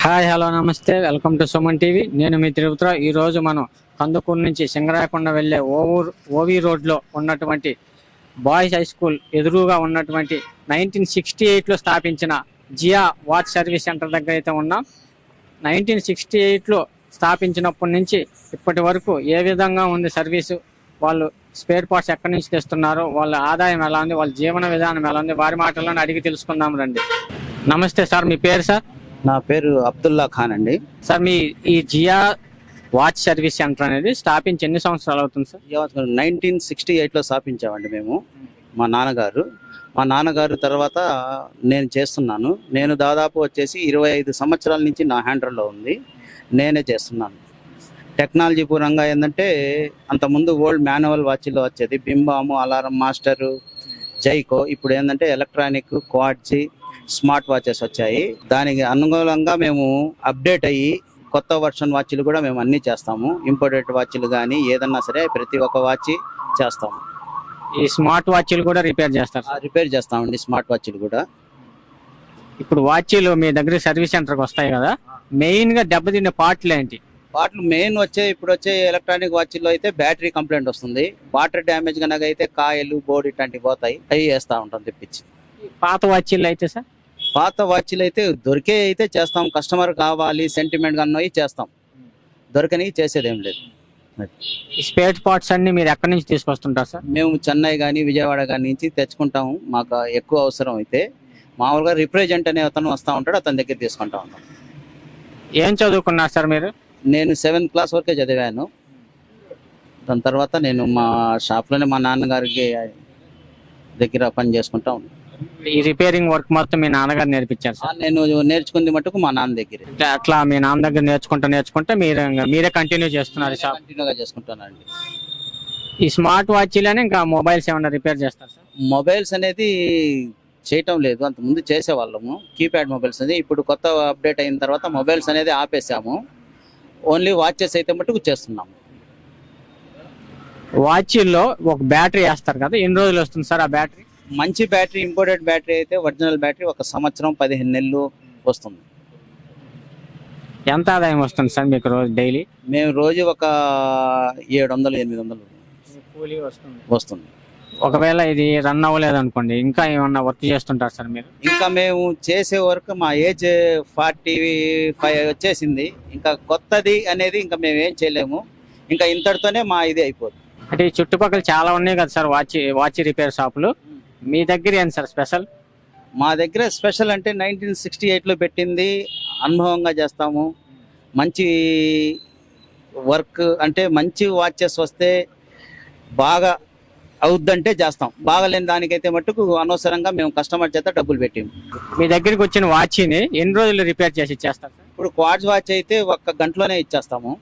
Hi hello నమస్తే welcome to Suman TV. నేను మీ తిరుపతిలో. ఈరోజు మనం కందుకూరు నుంచి సింగరాయకొండ వెళ్ళే ఓవి రోడ్లో ఉన్నటువంటి బాయ్స్ హై స్కూల్ ఎదురుగా ఉన్నటువంటి 1968లో స్థాపించిన జియా వాచ్ సర్వీస్ సెంటర్ దగ్గర అయితే ఉన్నాం. 1968లో స్థాపించినప్పటి నుంచి ఇప్పటి వరకు ఏ విధంగా ఉంది సర్వీసు, వాళ్ళు స్పేర్ పార్ట్స్ ఎక్కడి నుంచి తెస్తున్నారు, వాళ్ళ ఆదాయం ఎలా ఉంది, వాళ్ళ జీవన విధానం ఎలా ఉంది, వారి మాటలను అడిగి తెలుసుకుందాం రండి. నమస్తే సార్, మీ పేరు సార్? నా పేరు అబ్దుల్లా ఖాన్ అండి. సార్, మీ ఈ జియా వాచ్ సర్వీస్ సెంటర్ అనేది స్థాపించి ఎన్ని సంవత్సరాలు అవుతుంది సార్? 1968లో స్థాపించామండి మేము. మా నాన్నగారు తర్వాత నేను చేస్తున్నాను. నేను దాదాపు వచ్చేసి 25 సంవత్సరాల నుంచి నా హ్యాండర్లో ఉంది, నేనే చేస్తున్నాను. టెక్నాలజీ పూర్వంగా ఏంటంటే అంతకుముందు ఓల్డ్ మాన్యువల్ వాచ్లో వచ్చేది బింబాము, అలారం మాస్టరు, జైకో. ఇప్పుడు ఏంటంటే ఎలక్ట్రానిక్, క్వాడ్జీ, స్మార్ట్ వాచెస్ వచ్చాయి. దానికి అనుగుణంగా మేము అప్డేట్ అయ్యి కొత్త వర్షన్ వాచ్లు కూడా మేము అన్నీ చేస్తాము. ఇంపోర్టెడ్ వాచ్లు కానీ ఏదన్నా సరే ప్రతి ఒక్క వాచ్ చేస్తాము. ఈ స్మార్ట్ వాచ్లు కూడా రిపేర్ చేస్తారు? రిపేర్ చేస్తామండి స్మార్ట్ వాచ్లు కూడా. ఇప్పుడు వాచ్లు మీ దగ్గర సర్వీస్ సెంటర్కి వస్తాయి కదా, మెయిన్గా దెబ్బతిన్న పార్ట్లు ఏంటి? పార్ట్లు మెయిన్ ఇప్పుడు వచ్చే ఎలక్ట్రానిక్ వాచ్ల్లో అయితే బ్యాటరీ కంప్లైంట్ వస్తుంది. వాటర్ డ్యామేజ్ కనుక అయితే కాయలు, బోర్డు ఇట్లాంటివి పోతాయి, అవి వేస్తూ ఉంటాం తెప్పించి. పాత వాచ్లు అయితే సార్? పాత వాచ్లు అయితే దొరికే అయితే చేస్తాం. కస్టమర్ కావాలి సెంటిమెంట్ కన్నవి చేస్తాం, దొరకని చేసేది ఏం లేదు. ఈ స్పేర్ పార్ట్స్ అన్ని మీరు ఎక్కడి నుంచి తీసుకొస్తుంటారు సార్? మేము చెన్నై కానీ విజయవాడ కానీ నుంచి తెచ్చుకుంటాము. మాకు ఎక్కువ అవసరం అయితే మామూలుగా రిప్రజెంట్ అనే అతను వస్తూ ఉంటాడు, అతని దగ్గర తీసుకుంటా ఉంటాం. ఏం చదువుకున్నారు సార్ మీరు? నేను 7th క్లాస్ వరకే చదివాను. దాని తర్వాత నేను మా షాప్లోనే మా నాన్నగారికి దగ్గర పని చేసుకుంటా ఉన్నాను. ఈ రిపేరింగ్ వర్క్ మొత్తం మీ నాన్నగారు నేర్పించారు సార్? నేను నేర్చుకుంది మటుకు మా నాన్న దగ్గర. అట్లా మీ నాన్న దగ్గర నేర్చుకుంటే మీరే కంటిన్యూ చేస్తున్నారు షాప్? కంటిన్యూగా చేసుకుంటానండి. ఈ స్మార్ట్ వాచ్లోనే ఇంకా మొబైల్స్ ఏమైనా రిపేర్ చేస్తారు సార్? మొబైల్స్ అనేది చేయటం లేదు, అంతకుముందు చేసేవాళ్ళము కీప్యాడ్ మొబైల్స్ అనేది. ఇప్పుడు కొత్త అప్డేట్ అయిన తర్వాత మొబైల్స్ అనేది ఆపేసాము. ఓన్లీ వాచెస్ అయితే మటుకు చేస్తున్నాము. వాచ్లో ఒక బ్యాటరీ వేస్తారు కదా, ఎన్ని రోజులు వస్తుంది సార్ ఆ బ్యాటరీ? మంచి బ్యాటరీ, ఇంపోర్టెడ్ బ్యాటరీ అయితే ఒరిజినల్ బ్యాటరీ 1 సంవత్సరం 15 నెలలు వస్తుంది. ఎంత ఆదాయం వస్తుంది సార్ మీకు రోజు డైలీ? మేము రోజు ఒక 700-800 కూలీ వస్తుంది. ఒకవేళ ఇది రన్ అవ్వలేదు అనుకోండి, ఇంకా ఏమన్నా వర్క్ చేస్తుంటారు సార్ మీరు? ఇంకా మేము చేసే వర్క్, మా ఏజ్ 45 వచ్చేసింది. ఇంకా కొత్తది అనేది ఇంకా మేము ఏం చేయలేము. ఇంకా ఇంతటితోనే మా ఇది అయిపోతుంది. అంటే ఈ చుట్టుపక్కల చాలా ఉన్నాయి కదా సార్ వాచ్ రిపేర్ షాపులు, మీ దగ్గర ఏంటి సార్ స్పెషల్? మా దగ్గర స్పెషల్ అంటే 1968లో పెట్టింది, అనుభవంగా చేస్తాము. మంచి వర్క్ అంటే మంచి వాచెస్ వస్తే బాగా అవుద్దంటే చేస్తాం. బాగాలేని దానికైతే మట్టుకు అనవసరంగా మేము కస్టమర్ చేత డబ్బులు పెట్టాము. మీ దగ్గరికి వచ్చిన వాచ్ని ఎన్ని రోజులు రిపేర్ చేసి ఇచ్చేస్తారు సార్? ఇప్పుడు క్వాడ్స్ వాచ్ అయితే 1 గంటలోనే ఇచ్చేస్తాము.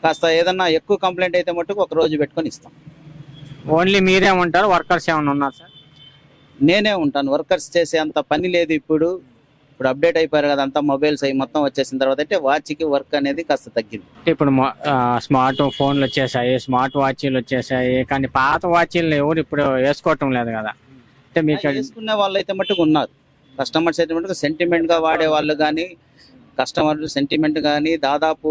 కాస్త ఏదన్నా ఎక్కువ కంప్లైంట్ అయితే మట్టుకు 1 రోజు పెట్టుకొని ఇస్తాం. ఓన్లీ మీరే ఉంటారు, వర్కర్స్ ఏమైనా ఉన్నారు సార్? నేనే ఉంటాను, వర్కర్స్ చేసే అంత పని లేదు. ఇప్పుడు అప్డేట్ అయిపోయారు కదా, అంతా మొబైల్స్ అవి మొత్తం వచ్చేసిన తర్వాత అంటే వాచ్కి వర్క్ అనేది కాస్త తగ్గింది. ఇప్పుడు స్మార్ట్ ఫోన్లు వచ్చేసాయి, స్మార్ట్ వాచ్లు వచ్చేసాయి, కానీ పాత వాచ్లు ఎవరు ఇప్పుడు వేసుకోవటం లేదు కదా. అంటే మీకు వేసుకునే వాళ్ళు అయితే మట్టుకు ఉన్నారు. కస్టమర్స్ అయితే మటుకు సెంటిమెంట్గా వాడే వాళ్ళు కానీ, కస్టమర్లు సెంటిమెంట్ కానీ దాదాపు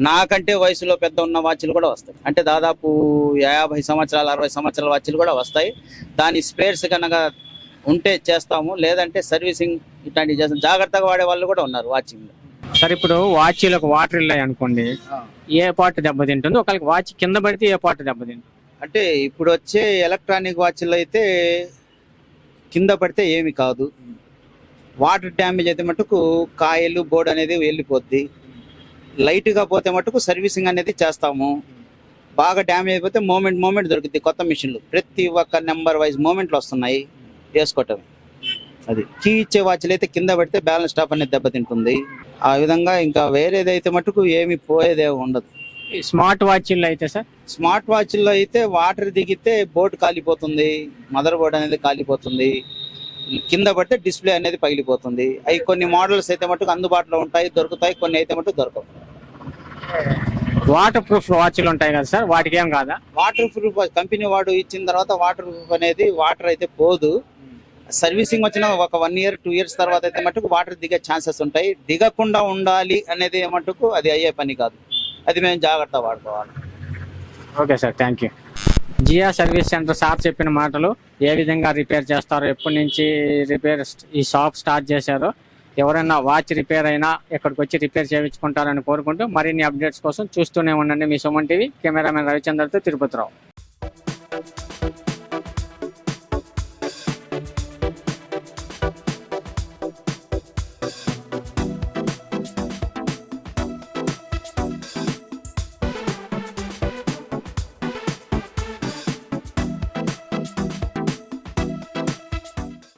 నాకంటే వయసులో పెద్ద ఉన్న వాచ్లు కూడా వస్తాయి. అంటే దాదాపు 50 సంవత్సరాలు 60 సంవత్సరాల వాచ్లు కూడా వస్తాయి. దాని స్పేర్స్ కనుక ఉంటే చేస్తాము, లేదంటే సర్వీసింగ్ ఇట్లాంటివి చేస్తాం. జాగ్రత్తగా వాడే వాళ్ళు కూడా ఉన్నారు వాచింగ్. సరే, ఇప్పుడు వాచ్లకు వాటర్ వెళ్ళాయి అనుకోండి, ఏ పార్ట్ దెబ్బతింటుంది? ఒకరికి వాచ్ కింద పడితే ఏ పార్ట్ దెబ్బతింటుంది? అంటే ఇప్పుడు వచ్చే ఎలక్ట్రానిక్ వాచ్లు అయితే కింద పడితే ఏమి కాదు. వాటర్ డ్యామేజ్ అయితే మటుకు కాయలు, బోర్డు అనేది వెళ్ళిపోద్ది. లైట్గా పోతే మటుకు సర్వీసింగ్ అనేది చేస్తాము. బాగా డ్యామేజ్ అయిపోతే మూమెంట్ దొరుకుతుంది. కొత్త మిషన్లు ప్రతి ఒక్క నెంబర్ వైజ్ మూమెంట్లు వస్తున్నాయి, వేసుకోవటం. అది కీ ఇచ్చే వాచ్లు అయితే కింద పడితే బ్యాలెన్స్ స్టాప్ అనేది దెబ్బతింటుంది. ఆ విధంగా ఇంకా వేరేదైతే మటుకు ఏమి పోయేదే ఉండదు. స్మార్ట్ వాచ్లు అయితే సార్? స్మార్ట్ వాచ్ల్లో అయితే వాటర్ దిగితే బోర్డు కాలిపోతుంది, మదర్ బోర్డు అనేది కాలిపోతుంది, కింద పడితే డిస్ప్లే అనేది పగిలిపోతుంది. అవి కొన్ని మోడల్స్ అయితే మటుకు అందుబాటులో ఉంటాయి, దొరుకుతాయి. కొన్ని అయితే మటుకు దొరకవు. వాటర్ ప్రూఫ్ వాచ్లు ఉంటాయి కదా సార్, వాటికి ఏం కాదా? వాటర్ ప్రూఫ్ కంపెనీ వాడు ఇచ్చిన తర్వాత వాటర్ ప్రూఫ్ అనేది వాటర్ అయితే పోదు. సర్వీసింగ్ వచ్చిన ఒక 1 year 2 years తర్వాత అయితే మటుకు వాటర్ దిగే ఛాన్సెస్ ఉంటాయి. దిగకుండా ఉండాలి అనేది మటుకు అది అయ్యే పని కాదు. అది మేము జాగ్రత్త వాడుకోవాలి. Okay sir, thank you. జియా సర్వీస్ సెంటర్ సార్ చెప్పిన మాటలు ఏ విధంగా రిపేర్ చేస్తారో, ఎప్పటి నుంచి రిపేర్ ఈ షాప్ స్టార్ట్ చేశారో, ఎవరైనా వాచ్ రిపేర్ అయినా ఇక్కడికి వచ్చి రిపేర్ చేయించుకుంటారని కోరుకుంటూ మరిన్ని అప్డేట్స్ కోసం చూస్తూనే ఉండండి మీ సుమన్ టీవీ. కెమెరామెన్ రవిచంద్రతో తిరుపతిరావు.